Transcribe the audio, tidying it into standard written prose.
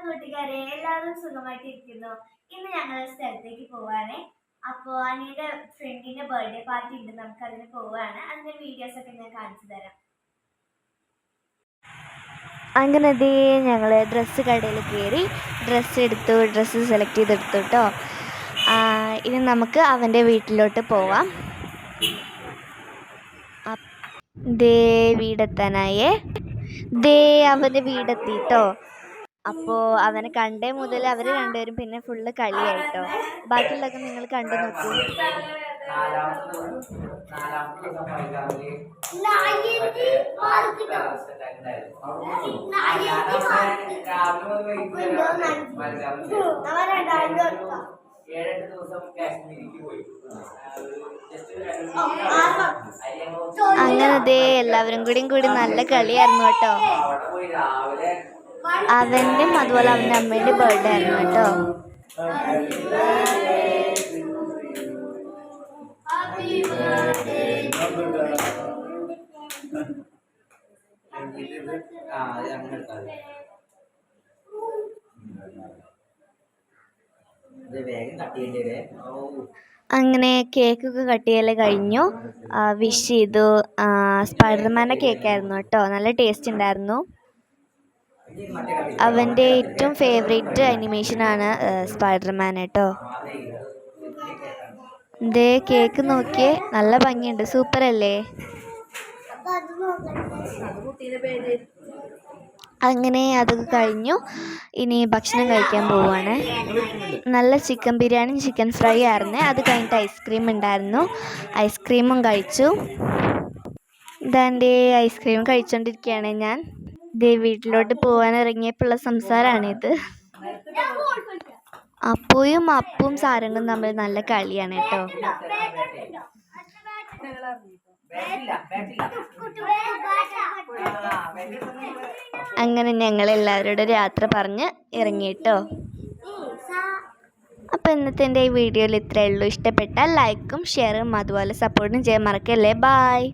കൂട്ടുകാരെ എല്ലാവരും സുഖമായിട്ടിരിക്കുന്നു. ഇന്ന് ഞങ്ങൾ സ്ഥലത്തേക്ക് പോവാണ്. അപ്പോൾ അനിയുടെ ഫ്രണ്ടിന്റെ ബർത്ത്ഡേ പാർട്ടി ഉണ്ട്, നമുക്ക് അതിന് പോവാണ്. അതിന്റെ വീഡിയോസ് ഒക്കെ ഞാൻ കാണിച്ചു തരാം. അങ്ങനെ ഞങ്ങൾ ഡ്രസ്സ് കടയിൽ കയറി ഡ്രസ്സ് സെലക്ട് ചെയ്തെടുത്തു കേട്ടോ. ഇനി നമുക്ക് അവൻ്റെ വീട്ടിലോട്ട് പോവാം. വീടെത്താനായേ അവൻ്റെ വീടെത്തിട്ടോ. അപ്പോൾ അവനെ കണ്ടേ മുതൽ അവർ രണ്ടുപേരും പിന്നെ ഫുള്ള് കളിയായിട്ടോ. ബാക്കിയുള്ളതൊക്കെ നിങ്ങൾ കണ്ടു നോക്കൂ. അങ്ങനെ എല്ലാവരും കൂടി നല്ല കളിയായിരുന്നു കേട്ടോ. അവൻ്റെയും അതുപോലെ അവൻ്റെ അമ്മേൻ്റെ ബർത്ത്ഡേ ആയിരുന്നു കേട്ടോ. അങ്ങനെ കേക്കൊക്കെ കട്ട് ചെയ്യൽ കഴിഞ്ഞു. വിഷ് ചെയ്തു. സ്പൈഡർമാൻ്റെ കേക്കായിരുന്നു കേട്ടോ, നല്ല ടേസ്റ്റ് ഉണ്ടായിരുന്നു. അവൻ്റെ ഏറ്റവും ഫേവറേറ്റ് അനിമേഷനാണ് സ്പൈഡർമാൻ കേട്ടോ. കേക്ക് നോക്കിയേ, നല്ല ഭംഗിയുണ്ട്, സൂപ്പർ അല്ലേ. അങ്ങനെ അതൊക്കെ കഴിഞ്ഞു. ഇനി ഭക്ഷണം കഴിക്കാൻ പോവാണ്. നല്ല ചിക്കൻ ബിരിയാണി ചിക്കൻ ഫ്രൈ ആയിരുന്നു. അത് കഴിഞ്ഞിട്ട് ഐസ്ക്രീം ഉണ്ടായിരുന്നു, ഐസ്ക്രീമും കഴിച്ചു. ഇതാൻ്റെ ഐസ്ക്രീം കഴിച്ചുകൊണ്ടിരിക്കുകയാണ് ഞാൻ. വീട്ടിലോട്ട് പോകാൻ ഇറങ്ങിയപ്പോഴുള്ള സംസാരമാണിത്. അപ്പും സാരംഗും തമ്മിൽ നല്ല കളിയാണ് കേട്ടോ. അങ്ങനെ ഞങ്ങൾ എല്ലാവരോടും യാത്ര പറഞ്ഞ് ഇറങ്ങിട്ടോ. അപ്പോൾ ഇന്നത്തെ എൻ്റെ ഈ വീഡിയോയിൽ ഇത്രയേ ഉള്ളൂ. ഇഷ്ടപ്പെട്ടാൽ ലൈക്കും ഷെയറും അതുപോലെ സപ്പോർട്ടും ചെയ്യാൻ മറക്കല്ലേ. ബായ്.